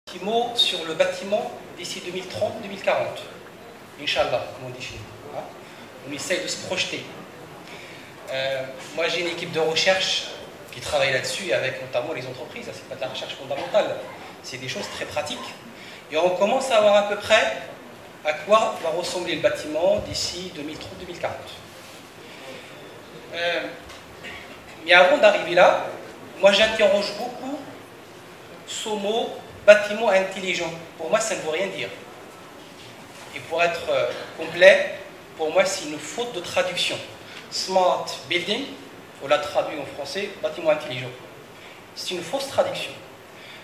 Petit mot sur le bâtiment d'ici 2030-2040. Inch'Allah, comme on dit chez nous. Hein. On essaye de se projeter. Moi, j'ai une équipe de recherche qui travaille là-dessus, avec notamment les entreprises. Ce n'est pas de la recherche fondamentale, c'est des choses très pratiques. Et on commence à voir à peu près à quoi va ressembler le bâtiment d'ici 2030-2040. Mais avant d'arriver là, moi j'interroge beaucoup ce mot bâtiment intelligent. Pour moi, ça ne veut rien dire. Et pour être complet, pour moi, c'est une faute de traduction. Smart building, on l'a traduit en français, bâtiment intelligent. C'est une fausse traduction.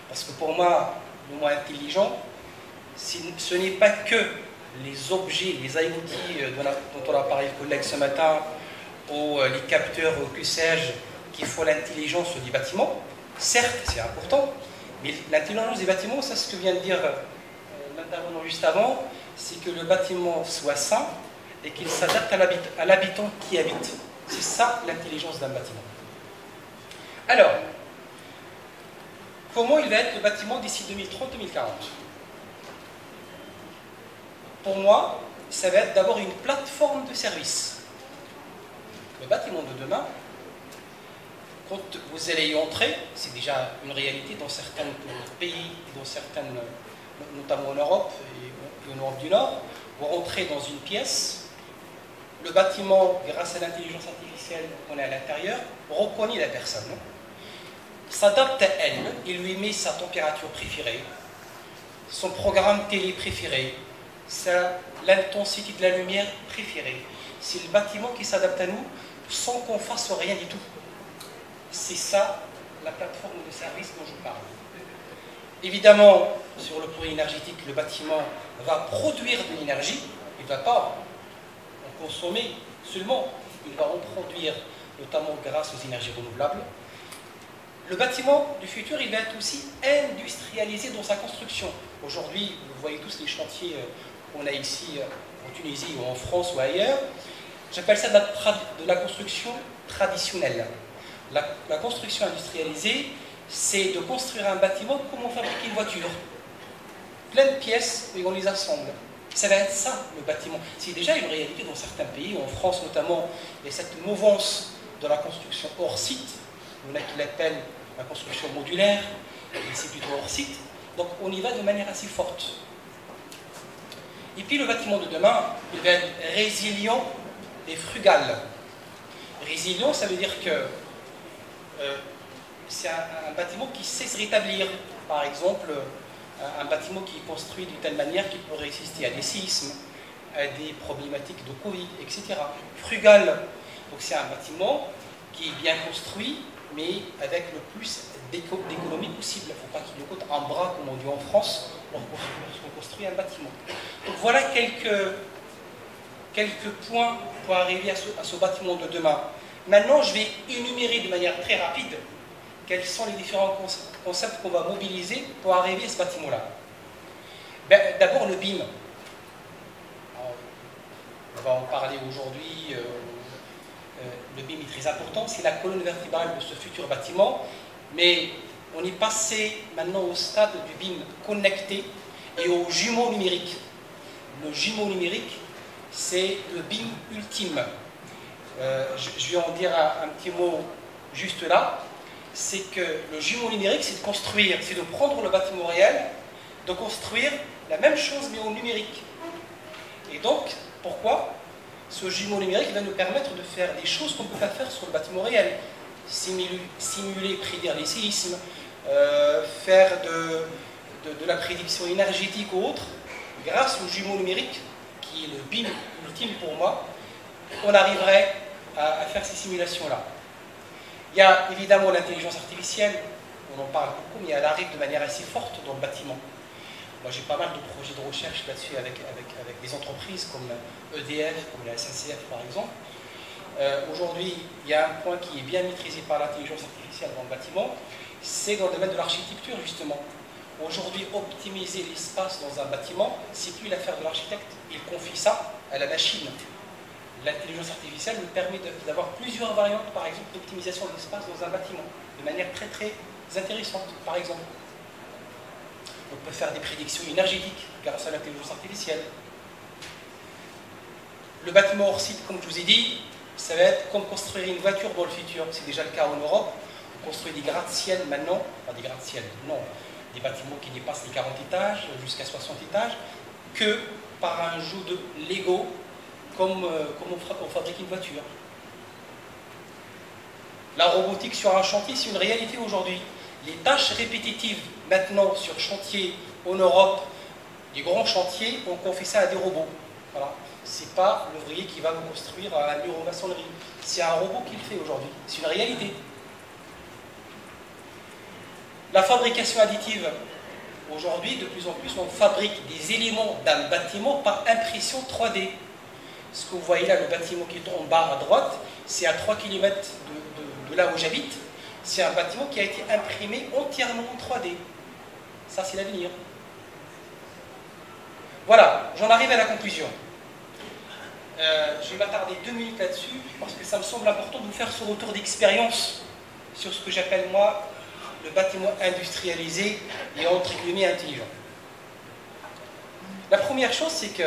Parce que pour moi, le mot intelligent, ce n'est pas que les objets, les IoT dont on a parlé le collègue ce matin, ou les capteurs, ou que sais-je, qui font l'intelligence du bâtiment. Certes, c'est important, mais l'intelligence des bâtiments, c'est ce que vient de dire l'intervenant juste avant, c'est que le bâtiment soit sain et qu'il s'adapte à l'habitant qui habite. C'est ça l'intelligence d'un bâtiment. Alors, comment il va être le bâtiment d'ici 2030-2040 ? Pour moi, ça va être d'abord une plateforme de service. Le bâtiment de demain, quand vous allez y entrer, c'est déjà une réalité dans certains pays, dans certaines, notamment en Europe et en Europe du Nord. Vous rentrez dans une pièce, le bâtiment, grâce à l'intelligence artificielle qu'on a à l'intérieur, reconnaît la personne, s'adapte à elle, il lui met sa température préférée, son programme télé préféré, l'intensité de la lumière préférée. C'est le bâtiment qui s'adapte à nous sans qu'on fasse rien du tout. C'est ça la plateforme de service dont je parle. Évidemment, sur le plan énergétique, le bâtiment va produire de l'énergie, il ne va pas en consommer seulement, il va en produire notamment grâce aux énergies renouvelables. Le bâtiment du futur, il va être aussi industrialisé dans sa construction. Aujourd'hui, vous voyez tous les chantiers qu'on a ici en Tunisie ou en France ou ailleurs. J'appelle ça de la construction traditionnelle. La construction industrialisée, c'est de construire un bâtiment comme on fabrique une voiture. Plein de pièces et on les assemble. Ça va être ça, le bâtiment. C'est déjà une réalité dans certains pays, en France notamment, il y a cette mouvance de la construction hors site. Il y en a qui l'appellent la construction modulaire, mais c'est plutôt hors site. Donc on y va de manière assez forte. Et puis le bâtiment de demain, il va être résilient et frugal. Résilient, ça veut dire que c'est un bâtiment qui sait se rétablir. Par exemple, un bâtiment qui est construit d'une telle manière qu'il peut résister à des séismes, à des problématiques de Covid, etc. Frugal, donc c'est un bâtiment qui est bien construit, mais avec le plus d'économie possible. Il ne faut pas qu'il nous coûte un bras, comme on dit en France, lorsqu'on construit un bâtiment. Donc voilà quelques points pour arriver à ce bâtiment de demain. Maintenant, je vais énumérer de manière très rapide quels sont les différents concepts qu'on va mobiliser pour arriver à ce bâtiment-là. D'abord, le BIM. On va en parler aujourd'hui. Le BIM est très important. C'est la colonne vertébrale de ce futur bâtiment. Mais on est passé maintenant au stade du BIM connecté et au jumeau numérique. Le jumeau numérique, c'est le BIM ultime. Je vais en dire un petit mot juste là. C'est que le jumeau numérique, c'est de construire, c'est de prendre le bâtiment réel, de construire la même chose mais au numérique. Et donc, pourquoi ce jumeau numérique va nous permettre de faire des choses qu'on ne peut pas faire sur le bâtiment réel. Simuler, prédire les séismes, faire de la prédiction énergétique ou autre, grâce au jumeau numérique, qui est le BIM ultime pour moi, on arriverait à faire ces simulations-là. Il y a évidemment l'intelligence artificielle, on en parle beaucoup, mais elle arrive de manière assez forte dans le bâtiment. Moi j'ai pas mal de projets de recherche là-dessus avec des entreprises comme EDF, comme la SNCF par exemple. Aujourd'hui, il y a un point qui est bien maîtrisé par l'intelligence artificielle dans le bâtiment, c'est dans le domaine de l'architecture justement. Aujourd'hui, optimiser l'espace dans un bâtiment, c'est plus l'affaire de l'architecte, il confie ça à la machine. L'intelligence artificielle nous permet d'avoir plusieurs variantes, par exemple, d'optimisation de l'espace dans un bâtiment, de manière très très intéressante, par exemple. On peut faire des prédictions énergétiques grâce à l'intelligence artificielle. Le bâtiment hors site, comme je vous ai dit, ça va être comme construire une voiture dans le futur. C'est déjà le cas en Europe. On construit des gratte-ciel maintenant. Pas des gratte-ciel, non. Des bâtiments qui dépassent les 40 étages, jusqu'à 60 étages, que par un jeu de Lego, comme on fabrique une voiture. La robotique sur un chantier, c'est une réalité aujourd'hui. Les tâches répétitives maintenant sur chantier en Europe, les grands chantiers, on confie ça à des robots. Voilà. Ce n'est pas l'ouvrier qui va vous construire un mur en maçonnerie. C'est un robot qui le fait aujourd'hui. C'est une réalité. La fabrication additive. Aujourd'hui, de plus en plus, on fabrique des éléments d'un bâtiment par impression 3D. Ce que vous voyez là, le bâtiment qui est en bas à droite, c'est à 3 km de là où j'habite. C'est un bâtiment qui a été imprimé entièrement en 3D. Ça, c'est l'avenir. Voilà, j'en arrive à la conclusion. Je vais m'attarder 2 minutes là-dessus, parce que ça me semble important de vous faire ce retour d'expérience sur ce que j'appelle, moi, le bâtiment industrialisé et entre guillemets intelligent. La première chose, c'est que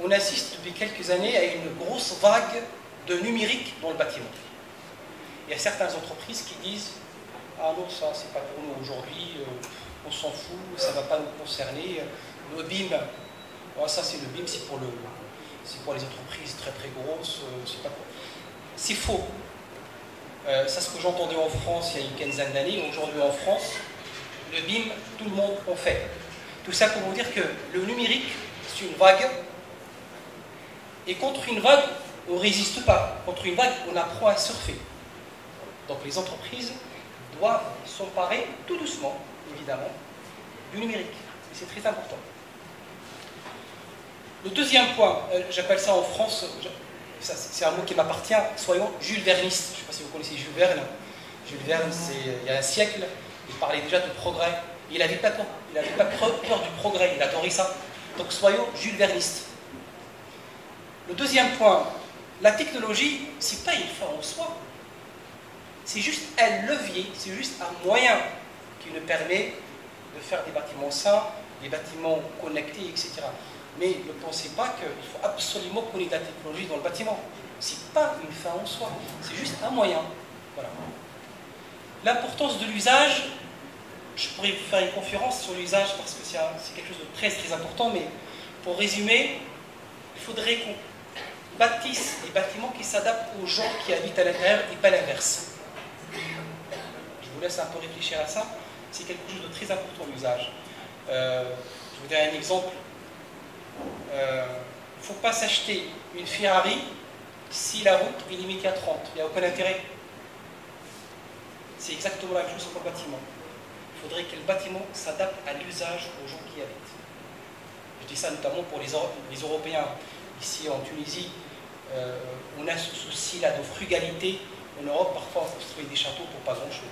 on assiste depuis quelques années à une grosse vague de numérique dans le bâtiment. Il y a certaines entreprises qui disent « Ah non, ça, c'est pas pour nous aujourd'hui, on s'en fout, ça ne va pas nous concerner. Le BIM, oh, ça c'est le BIM, c'est pour les entreprises très très grosses, c'est faux. C'est ce que j'entendais en France il y a une quinzaine d'années. Aujourd'hui en France, le BIM, tout le monde en fait. Tout ça pour vous dire que le numérique, c'est une vague. Et contre une vague, on ne résiste pas. Contre une vague, on apprend à surfer. Donc les entreprises doivent s'emparer tout doucement, évidemment, du numérique. Et c'est très important. Le deuxième point, j'appelle ça en France, c'est un mot qui m'appartient, soyons Jules Vernistes. Je ne sais pas si vous connaissez Jules Verne. Jules Verne, il y a un siècle, il parlait déjà de progrès. Il n'avait pas peur du progrès, il adorait ça. Donc soyons Jules Vernistes. Le deuxième point, la technologie, ce n'est pas une fin en soi. C'est juste un levier, c'est juste un moyen qui nous permet de faire des bâtiments sains, des bâtiments connectés, etc. Mais ne pensez pas qu'il faut absolument qu'on ait de la technologie dans le bâtiment. Ce n'est pas une fin en soi, c'est juste un moyen. Voilà. L'importance de l'usage, je pourrais vous faire une conférence sur l'usage parce que c'est quelque chose de très très important, mais pour résumer, il faudrait qu'on bâtisse des bâtiments qui s'adaptent aux gens qui habitent à l'intérieur et pas l'inverse. Je vous laisse un peu réfléchir à ça. C'est quelque chose de très important, l'usage. Je vous donne un exemple. Il ne faut pas s'acheter une Ferrari si la route est limitée à 30. Il n'y a aucun intérêt. C'est exactement la même chose pour le bâtiment. Il faudrait que le bâtiment s'adapte à l'usage aux gens qui y habitent. Je dis ça notamment pour les Européens. Ici en Tunisie, on a ce souci-là de frugalité. En Europe, parfois, on construit des châteaux pour pas grand-chose.